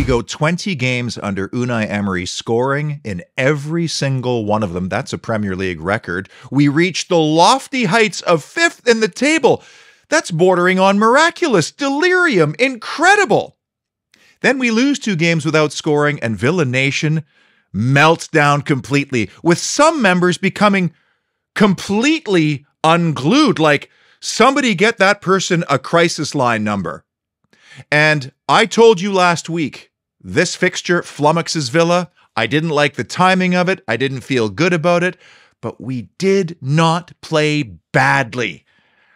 We go 20 games under Unai Emery, scoring in every single one of them. That's a Premier League record. We reach the lofty heights of 5th in the table. That's bordering on miraculous, delirium, incredible. Then we lose 2 games without scoring, and Villa Nation melts down completely, with some members becoming completely unglued, like, somebody get that person a crisis line number. And I told you last week, this fixture flummoxes Villa. I didn't like the timing of it. I didn't feel good about it. But we did not play badly.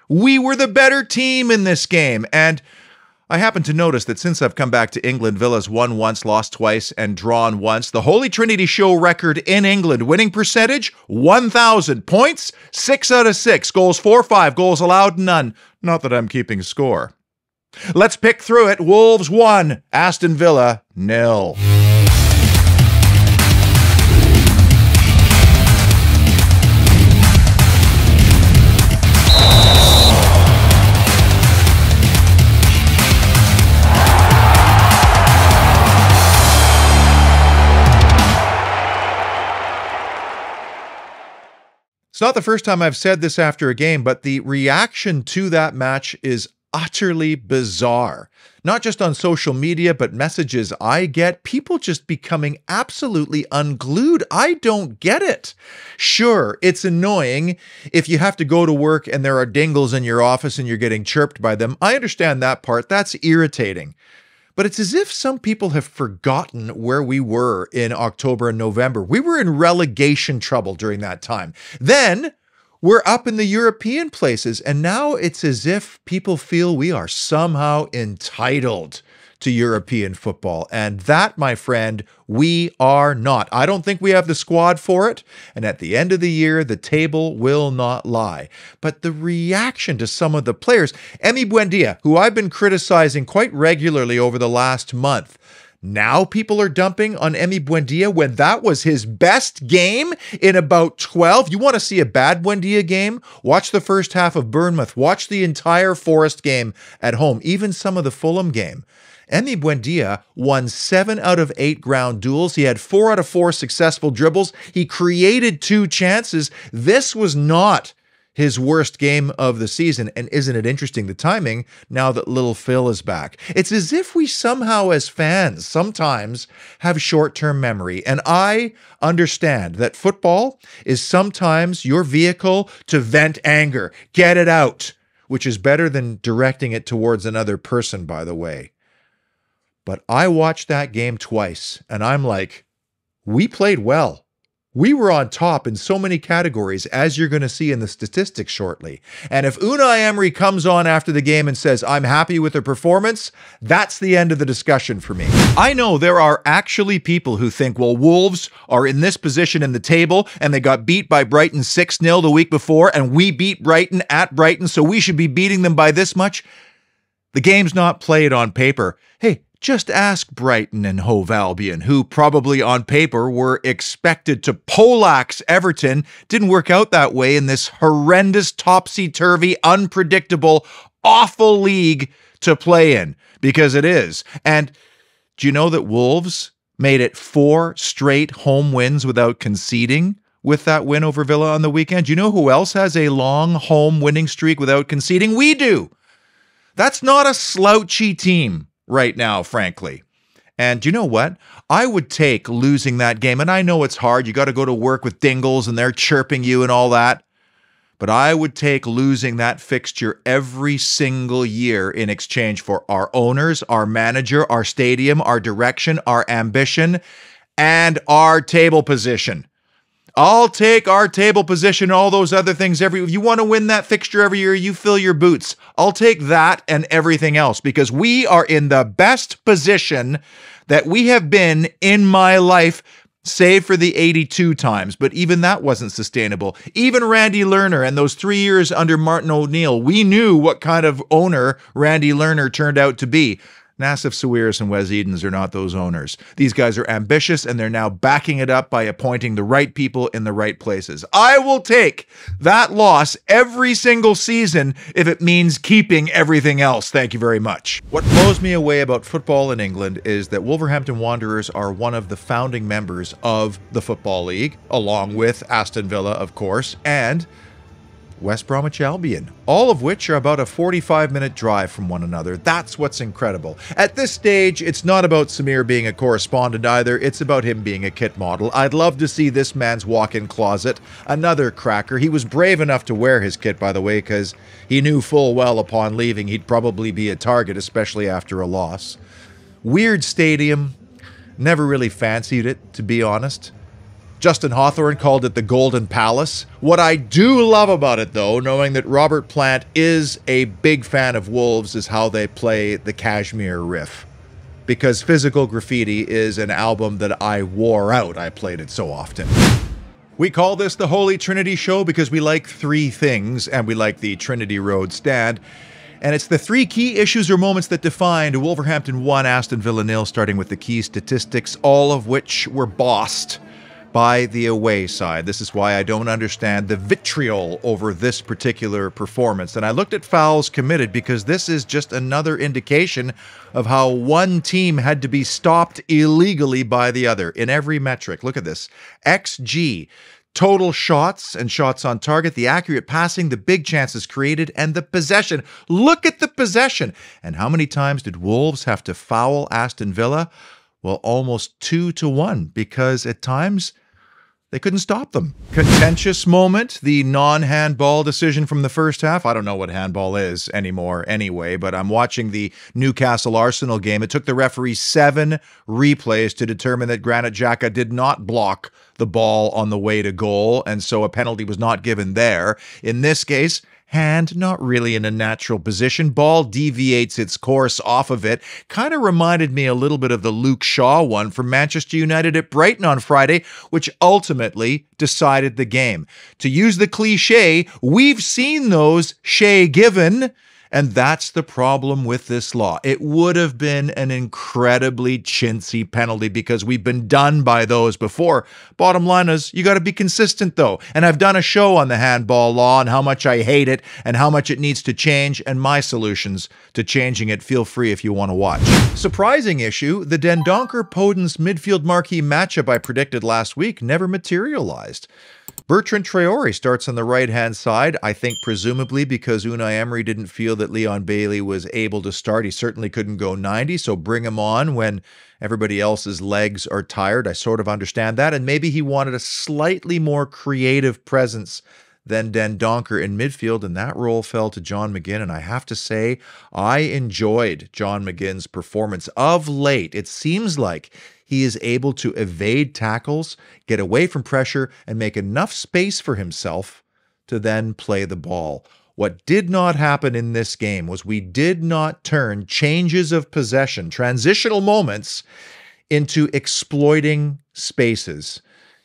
We were the better team in this game. And I happen to notice that since I've come back to England, Villa's won once, lost twice, and drawn once. The Holy Trinity Show record in England. Winning percentage, 1,000. Points, 6 out of 6. Goals 4-5. Goals allowed, none. Not that I'm keeping score. Let's pick through it. Wolves 1, Aston Villa 0. It's not the first time I've said this after a game, but the reaction to that match is utterly bizarre. Not just on social media, but messages I get, people just becoming absolutely unglued. I don't get it. Sure, it's annoying if you have to go to work and there are dingles in your office and you're getting chirped by them. I understand that part. That's irritating. But it's as if some people have forgotten where we were in October and November. We were in relegation trouble during that time. Then we're up in the European places, and now it's as if people feel we are somehow entitled to European football. And that, my friend, we are not. I don't think we have the squad for it. And at the end of the year, the table will not lie. But the reaction to some of the players, Emi Buendia, who I've been criticizing quite regularly over the last month, now people are dumping on Emi Buendia when that was his best game in about 12. You want to see a bad Buendia game? Watch the first half of Bournemouth. Watch the entire Forest game at home, even some of the Fulham game. Emi Buendia won 7 out of 8 ground duels. He had 4 out of 4 successful dribbles. He created 2 chances. This was not his worst game of the season. And isn't it interesting, the timing, now that little Phil is back? It's as if we somehow as fans sometimes have short-term memory. And I understand that football is sometimes your vehicle to vent anger. Get it out, which is better than directing it towards another person, by the way. But I watched that game twice, and I'm like, we played well. We were on top in so many categories, as you're going to see in the statistics shortly. And if Unai Emery comes on after the game and says, I'm happy with the performance, that's the end of the discussion for me. I know there are actually people who think, well, Wolves are in this position in the table, and they got beat by Brighton 6-0 the week before, and we beat Brighton at Brighton, so we should be beating them by this much. The game's not played on paper. Hey, just ask Brighton and Hove Albion, who probably on paper were expected to poleaxe Everton. Didn't work out that way in this horrendous, topsy-turvy, unpredictable, awful league to play in, because it is. And do you know that Wolves made it 4 straight home wins without conceding with that win over Villa on the weekend? Do you know who else has a long home winning streak without conceding? We do. That's not a slouchy team right now, frankly. And you know what? I would take losing that game, and I know it's hard. You got to go to work with dingles, and they're chirping you and all that. But I would take losing that fixture every single year in exchange for our owners, our manager, our stadium, our direction, our ambition, and our table position. I'll take our table position, all those other things if you want to win that fixture every year, you fill your boots. I'll take that and everything else, because we are in the best position that we have been in my life, save for the 82 times. But even that wasn't sustainable. Even Randy Lerner and those 3 years under Martin O'Neill, we knew what kind of owner Randy Lerner turned out to be. Nassif Sawiris and Wes Edens are not those owners. These guys are ambitious, and they're now backing it up by appointing the right people in the right places. I will take that loss every single season if it means keeping everything else. Thank you very much. What blows me away about football in England is that Wolverhampton Wanderers are one of the founding members of the Football League, along with Aston Villa, of course, and West Bromwich Albion, all of which are about a 45-minute drive from one another. That's what's incredible. At this stage, it's not about Samir being a correspondent either. It's about him being a kit model. I'd love to see this man's walk-in closet. Another cracker. He was brave enough to wear his kit, by the way, because he knew full well upon leaving he'd probably be a target, especially after a loss. Weird stadium. Never really fancied it, to be honest. Justin Hawthorne called it the Golden Palace. What I do love about it, though, knowing that Robert Plant is a big fan of Wolves, is how they play the Kashmir riff. Because Physical Graffiti is an album that I wore out. I played it so often. We call this the Holy Trinity Show because we like three things, and we like the Trinity Road stand. And it's the three key issues or moments that defined Wolverhampton 1, Aston Villa 0, starting with the key statistics, all of which were bossed by the away side. This is why I don't understand the vitriol over this particular performance. And I looked at fouls committed because this is just another indication of how one team had to be stopped illegally by the other in every metric. Look at this. XG, total shots and shots on target, the accurate passing, the big chances created, and the possession. Look at the possession. And how many times did Wolves have to foul Aston Villa? Well, almost 2-1, because at times they couldn't stop them. Contentious moment, the non-handball decision from the first half. I don't know what handball is anymore anyway, but I'm watching the Newcastle-Arsenal game. It took the referee 7 replays to determine that Granit Xhaka did not block the ball on the way to goal, and so a penalty was not given there. In this case, hand not really in a natural position. Ball deviates its course off of it. Kind of reminded me a little bit of the Luke Shaw one from Manchester United at Brighton on Friday, which ultimately decided the game. To use the cliche, we've seen those Shea given, and that's the problem with this law. It would have been an incredibly chintzy penalty because we've been done by those before. Bottom line is, you got to be consistent though. And I've done a show on the handball law and how much I hate it and how much it needs to change and my solutions to changing it. Feel free if you want to watch. Surprising issue, the Dendoncker-Podence midfield marquee matchup I predicted last week never materialized. Bertrand Traore starts on the right-hand side, I think presumably because Unai Emery didn't feel that Leon Bailey was able to start. He certainly couldn't go 90, so bring him on when everybody else's legs are tired. I sort of understand that, and maybe he wanted a slightly more creative presence than Dendoncker in midfield, and that role fell to John McGinn, and I have to say, I enjoyed John McGinn's performance of late. It seems like he is able to evade tackles, get away from pressure, and make enough space for himself to then play the ball. What did not happen in this game was we did not turn changes of possession, transitional moments, into exploiting spaces.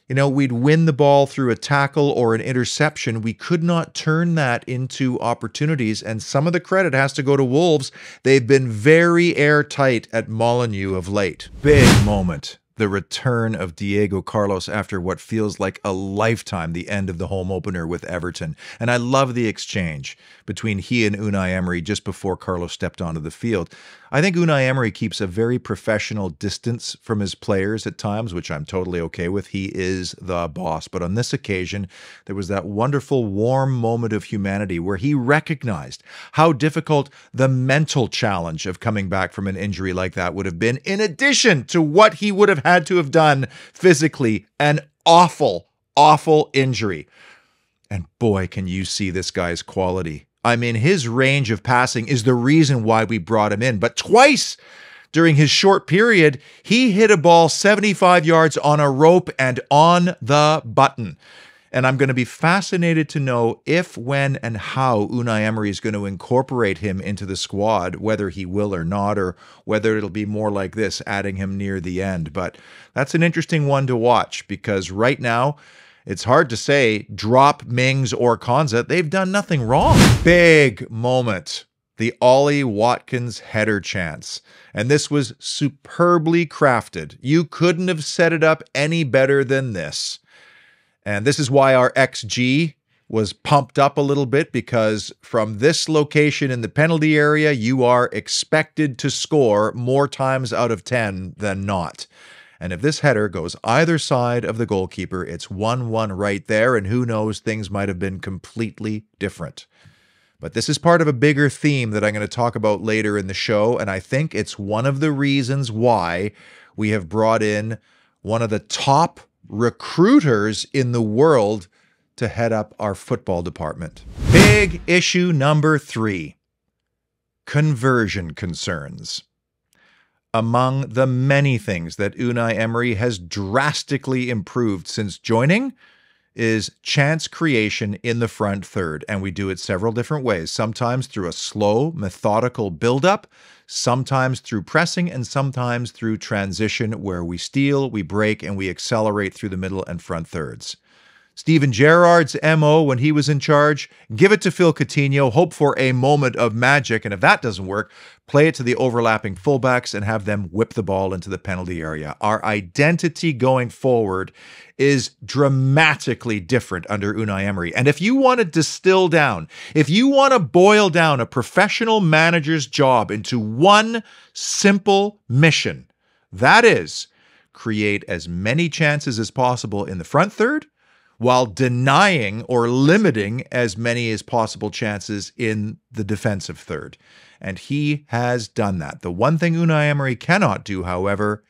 You know, we'd win the ball through a tackle or an interception. We could not turn that into opportunities, and some of the credit has to go to Wolves. They've been very airtight at Molineux of late. Big moment. The return of Diego Carlos after what feels like a lifetime, the end of the home opener with Everton. And I love the exchange between he and Unai Emery just before Carlos stepped onto the field. I think Unai Emery keeps a very professional distance from his players at times, which I'm totally okay with. He is the boss. But on this occasion, there was that wonderful warm moment of humanity where he recognized how difficult the mental challenge of coming back from an injury like that would have been, in addition to what he would have had to have done physically. An awful, awful injury. And boy, can you see this guy's quality. I mean, his range of passing is the reason why we brought him in. But twice during his short period, he hit a ball 75 yards on a rope and on the button. And I'm going to be fascinated to know if, when, and how Unai Emery is going to incorporate him into the squad, whether he will or not, or whether it'll be more like this, adding him near the end. But that's an interesting one to watch because right now, it's hard to say drop Mings or Konza. They've done nothing wrong. Big moment. the Ollie Watkins header chance. And this was superbly crafted. You couldn't have set it up any better than this. And this is why our XG was pumped up a little bit, because from this location in the penalty area, you are expected to score more times out of 10 than not. And if this header goes either side of the goalkeeper, it's 1-1 right there, and who knows, things might have been completely different. But this is part of a bigger theme that I'm going to talk about later in the show, and I think it's one of the reasons why we have brought in one of the top recruiters in the world to head up our football department. Big issue number 3, conversion concerns. Among the many things that Unai Emery has drastically improved since joining is chance creation in the front third, and we do it several different ways, sometimes through a slow, methodical build-up, sometimes through pressing, and sometimes through transition, where we steal, we break, and we accelerate through the middle and front thirds. Steven Gerrard's MO when he was in charge, give it to Phil Coutinho, hope for a moment of magic, and if that doesn't work, play it to the overlapping fullbacks and have them whip the ball into the penalty area. Our identity going forward is dramatically different under Unai Emery. And if you want to distill down, if you want to boil down a professional manager's job into one simple mission, that is, create as many chances as possible in the front third, while denying or limiting as many as possible chances in the defensive third. And he has done that. The one thing Unai Emery cannot do, however,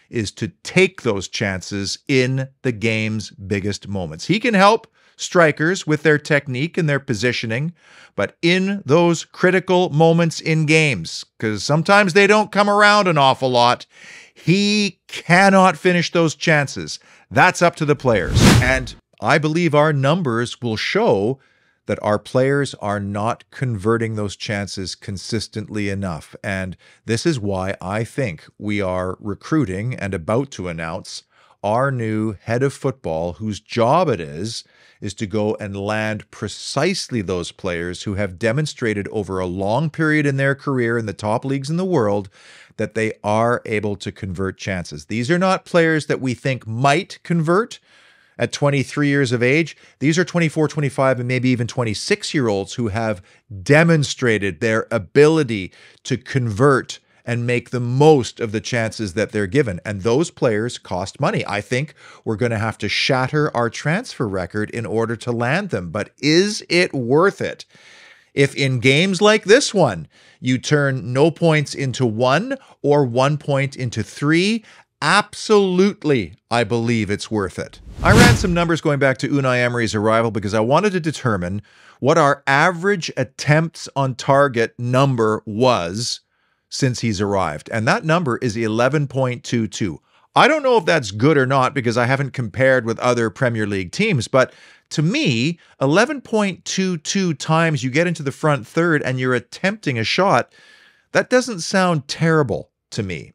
is to take those chances in the game's biggest moments. He can help strikers with their technique and their positioning, but in those critical moments in games, because sometimes they don't come around an awful lot, he cannot finish those chances. That's up to the players. And I believe our numbers will show that our players are not converting those chances consistently enough. And this is why I think we are recruiting and about to announce our new head of football, whose job it is to go and land precisely those players who have demonstrated over a long period in their career in the top leagues in the world that they are able to convert chances. These are not players that we think might convert at 23 years of age. These are 24, 25, and maybe even 26-year-olds who have demonstrated their ability to convert and make the most of the chances that they're given. And those players cost money. I think we're going to have to shatter our transfer record in order to land them. But is it worth it? If in games like this one, you turn no points into 1 or 1 point into 3, absolutely, I believe it's worth it. I ran some numbers going back to Unai Emery's arrival because I wanted to determine what our average attempts on target number was since he's arrived. And that number is 11.22. I don't know if that's good or not because I haven't compared with other Premier League teams, but to me, 11.22 times you get into the front third and you're attempting a shot, that doesn't sound terrible to me.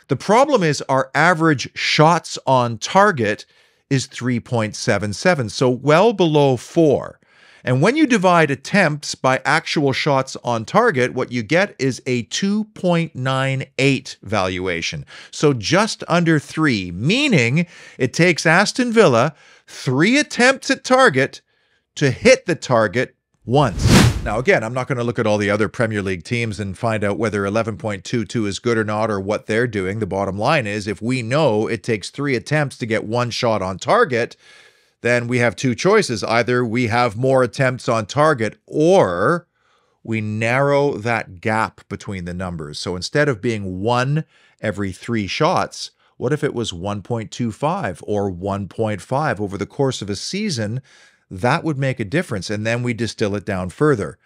The problem is our average shots on target is 3.77, so well below 4. And when you divide attempts by actual shots on target, what you get is a 2.98 valuation. So just under 3, meaning it takes Aston Villa 3 attempts at target to hit the target once. Now, again, I'm not going to look at all the other Premier League teams and find out whether 11.22 is good or not or what they're doing. The bottom line is, if we know it takes 3 attempts to get 1 shot on target, then we have 2 choices. Either we have more attempts on target or we narrow that gap between the numbers. So instead of being 1 every 3 shots, what if it was 1.25 or 1.5 over the course of a season? That would make a difference, and then we distill it down further.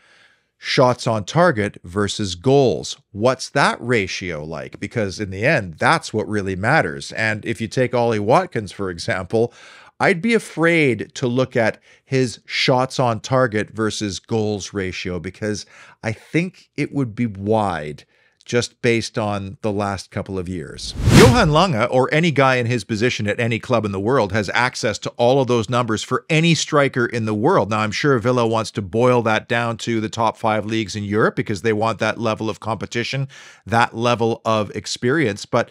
Shots on target versus goals. What's that ratio like? Because in the end, that's what really matters. And if you take Ollie Watkins, for example, I'd be afraid to look at his shots on target versus goals ratio because I think it would be wide just based on the last couple of years. Johan Lange, or any guy in his position at any club in the world, has access to all of those numbers for any striker in the world. Now, I'm sure Villa wants to boil that down to the top 5 leagues in Europe because they want that level of competition, that level of experience. But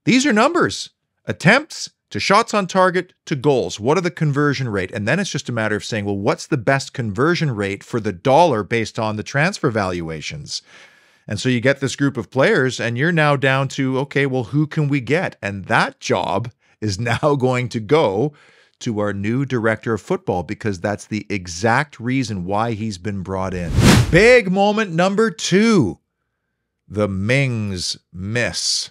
these are numbers. Attempts to shots on target to goals. What are the conversion rate? And then it's just a matter of saying, well, what's the best conversion rate for the dollar based on the transfer valuations? And so you get this group of players and you're now down to, okay, well, who can we get? And that job is now going to go to our new director of football because that's the exact reason why he's been brought in. Big moment number 2, the Mings miss.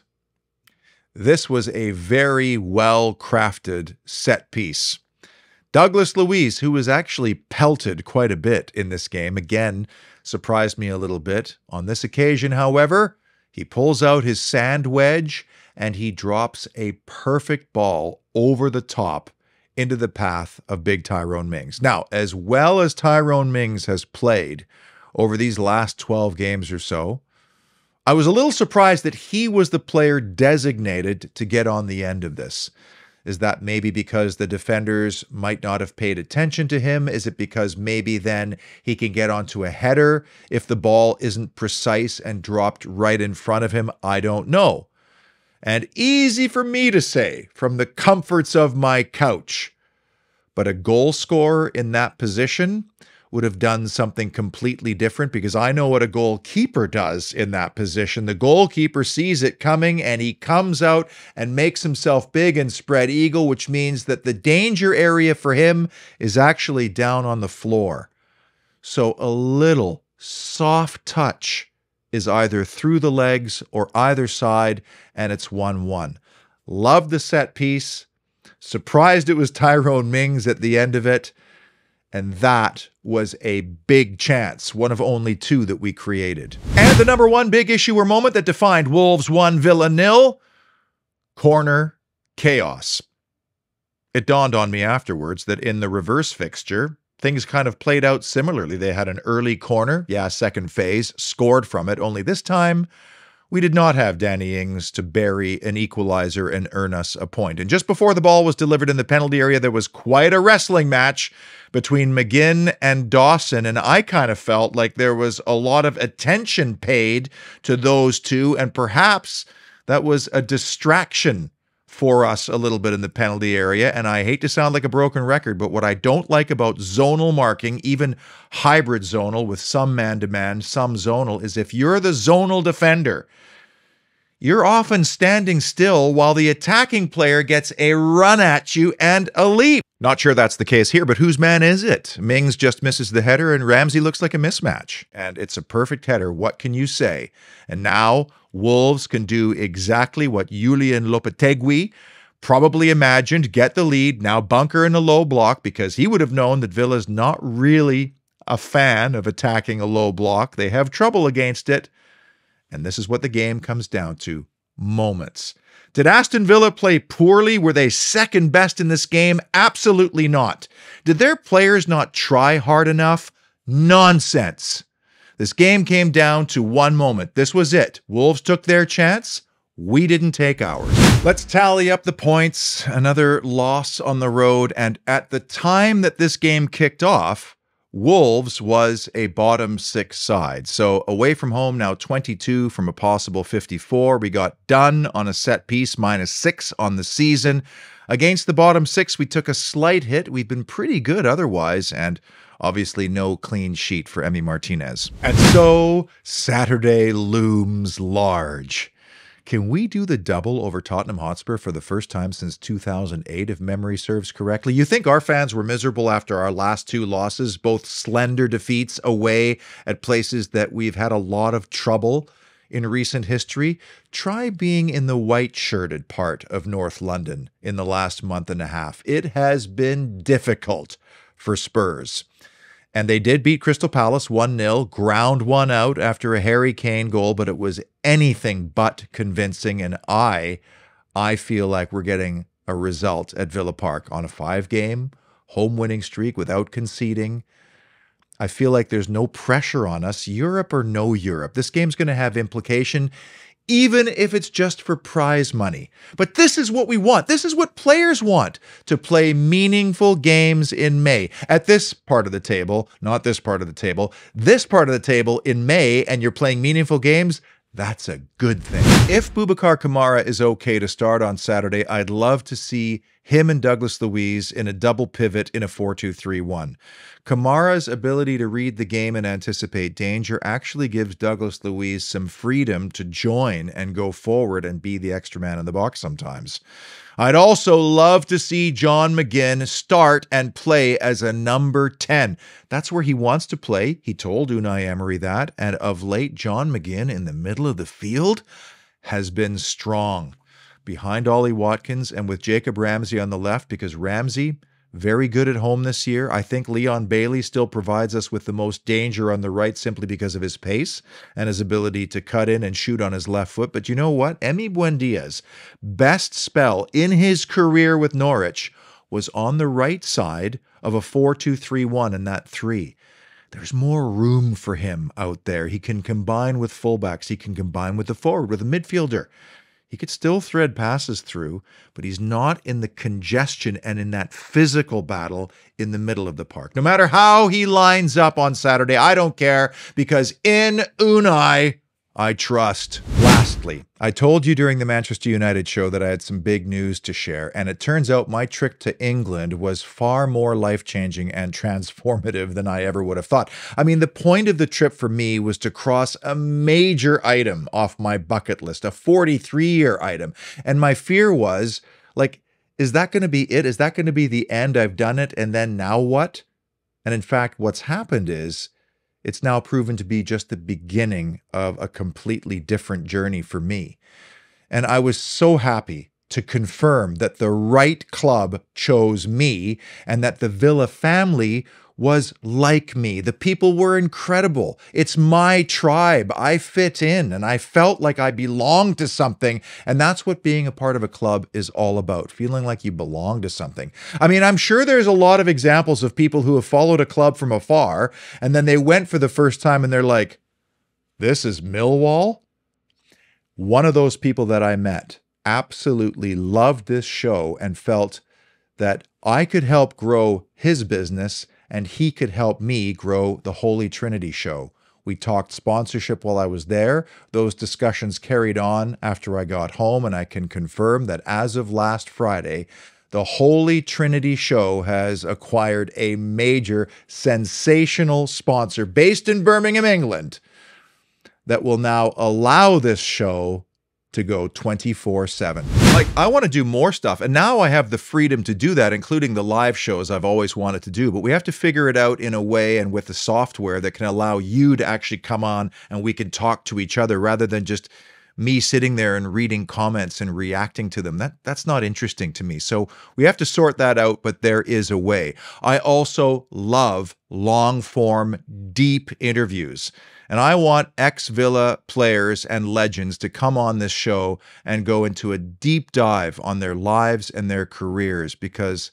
This was a very well-crafted set piece. Douglas Luiz, who was actually pelted quite a bit in this game, again, surprised me a little bit. On this occasion, however, he pulls out his sand wedge and he drops a perfect ball over the top into the path of big Tyrone Mings. Now, as well as Tyrone Mings has played over these last 12 games or so, I was a little surprised that he was the player designated to get on the end of this. Is that maybe because the defenders might not have paid attention to him? Is it because maybe then he can get onto a header if the ball isn't precise and dropped right in front of him? I don't know. And easy for me to say from the comforts of my couch. But a goal scorer in that position would have done something completely different because I know what a goalkeeper does in that position. The goalkeeper sees it coming and he comes out and makes himself big and spread eagle, which means that the danger area for him is actually down on the floor. So a little soft touch is either through the legs or either side, and it's 1-1. Loved the set piece. Surprised it was Tyrone Mings at the end of it. And that was a big chance, one of only 2 that we created. And the number 1 big issue or moment that defined Wolves 1, Villa 0, corner chaos. It dawned on me afterwards that in the reverse fixture, things kind of played out similarly. They had an early corner, second phase, scored from it, only this time we did not have Danny Ings to bury an equalizer and earn us a point. And just before the ball was delivered in the penalty area, there was quite a wrestling match between McGinn and Dawson, and I kind of felt like there was a lot of attention paid to those two, and perhaps that was a distraction for us a little bit in the penalty area. And I hate to sound like a broken record, but what I don't like about zonal marking, even hybrid zonal with some man-to-man, some zonal, is if you're the zonal defender, you're often standing still while the attacking player gets a run at you and a leap. Not sure that's the case here, but whose man is it? Mings just misses the header and Ramsey looks like a mismatch. And it's a perfect header. What can you say? And now Wolves can do exactly what Julian Lopetegui probably imagined, get the lead, now bunker in a low block, because he would have known that Villa's not really a fan of attacking a low block. They have trouble against it. And this is what the game comes down to. Moments. Did Aston Villa play poorly? Were they second best in this game? Absolutely not. Did their players not try hard enough? Nonsense. This game came down to one moment. This was it. Wolves took their chance. We didn't take ours. Let's tally up the points. Another loss on the road. And at the time that this game kicked off, Wolves was a bottom 6 side. So away from home now 22 from a possible 54. We got done on a set piece, -6 on the season. Against the bottom 6, we took a slight hit. We've been pretty good otherwise, and obviously no clean sheet for Emi Martinez. And so Saturday looms large. Can we do the double over Tottenham Hotspur for the first time since 2008, if memory serves correctly? You think our fans were miserable after our last 2 losses, both slender defeats away at places that we've had a lot of trouble in recent history? Try being in the white-shirted part of North London in the last month and a half. It has been difficult for Spurs. And they did beat Crystal Palace 1-0, ground one out after a Harry Kane goal, but it was anything but convincing. And I feel like we're getting a result at Villa Park on a 5-game home winning streak without conceding. I feel like there's no pressure on us, Europe or no Europe. This game's going to have implication, even if it's just for prize money. But this is what we want. This is what players want, to play meaningful games in May. At this part of the table, not this part of the table, this part of the table in May, and you're playing meaningful games, that's a good thing. If Boubacar Kamara is okay to start on Saturday, I'd love to see him and Douglas Luiz in a double pivot in a 4-2-3-1. Kamara's ability to read the game and anticipate danger actually gives Douglas Luiz some freedom to join and go forward and be the extra man in the box sometimes. I'd also love to see John McGinn start and play as a number 10. That's where he wants to play. He told Unai Emery that. And of late, John McGinn in the middle of the field has been strong behind Ollie Watkins and with Jacob Ramsey on the left, because Ramsey, very good at home this year. I think Leon Bailey still provides us with the most danger on the right simply because of his pace and his ability to cut in and shoot on his left foot. But you know what? Emi Buendia's best spell in his career with Norwich was on the right side of a 4-2-3-1 in that 3. There's more room for him out there. He can combine with fullbacks. He can combine with the forward, with a midfielder. He could still thread passes through, but he's not in the congestion and in that physical battle in the middle of the park. No matter how he lines up on Saturday, I don't care, because in Unai, I trust. Lastly, I told you during the Manchester United show that I had some big news to share, and it turns out my trip to England was far more life-changing and transformative than I ever would have thought. I mean, the point of the trip for me was to cross a major item off my bucket list, a 43-year item, and my fear was, like, is that going to be it? Is that going to be the end? I've done it, and then now what? And in fact, what's happened is, it's now proven to be just the beginning of a completely different journey for me. And I was so happy to confirm that the right club chose me and that the Villa family was like me. The people were incredible. It's my tribe. I fit in and I felt like I belonged to something. And that's what being a part of a club is all about, feeling like you belong to something. I mean, I'm sure there's a lot of examples of people who have followed a club from afar and then they went for the first time and they're like, this is Millwall? One of those people that I met absolutely loved this show and felt that I could help grow his business and he could help me grow the Holy Trinity Show. We talked sponsorship while I was there. Those discussions carried on after I got home, and I can confirm that as of last Friday, the Holy Trinity Show has acquired a major, sensational sponsor based in Birmingham, England, that will now allow this show to go 24/7. Like, I want to do more stuff, and now I have the freedom to do that, including the live shows I've always wanted to do, but we have to figure it out in a way and with the software that can allow you to actually come on and we can talk to each other rather than just me sitting there and reading comments and reacting to them. That's not interesting to me. So we have to sort that out, but there is a way. I also love long-form, deep interviews. And I want ex-Villa players and legends to come on this show and go into a deep dive on their lives and their careers, because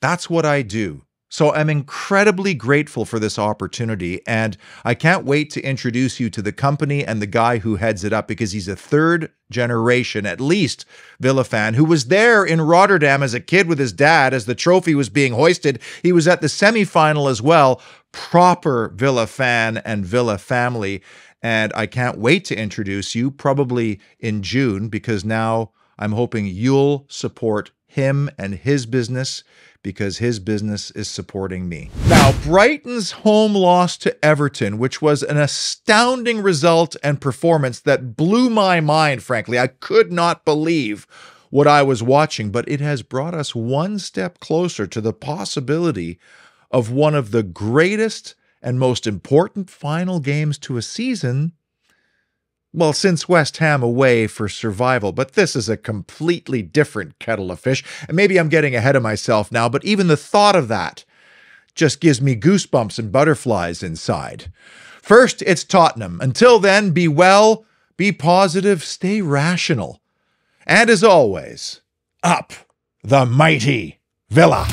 that's what I do. So I'm incredibly grateful for this opportunity, and I can't wait to introduce you to the company and the guy who heads it up, because he's a third generation, at least, Villa fan who was there in Rotterdam as a kid with his dad as the trophy was being hoisted. He was at the semi-final as well. Proper Villa fan and Villa family. And I can't wait to introduce you, probably in June, because now I'm hoping you'll support him and his business, because his business is supporting me. Now, Brighton's home loss to Everton, which was an astounding result and performance that blew my mind, frankly. I could not believe what I was watching, but it has brought us one step closer to the possibility of one of the greatest and most important final games to a season, well, since West Ham away for survival. But this is a completely different kettle of fish. And maybe I'm getting ahead of myself now, but even the thought of that just gives me goosebumps and butterflies inside. First, it's Tottenham. Until then, be well, be positive, stay rational. And as always, up the mighty Villa.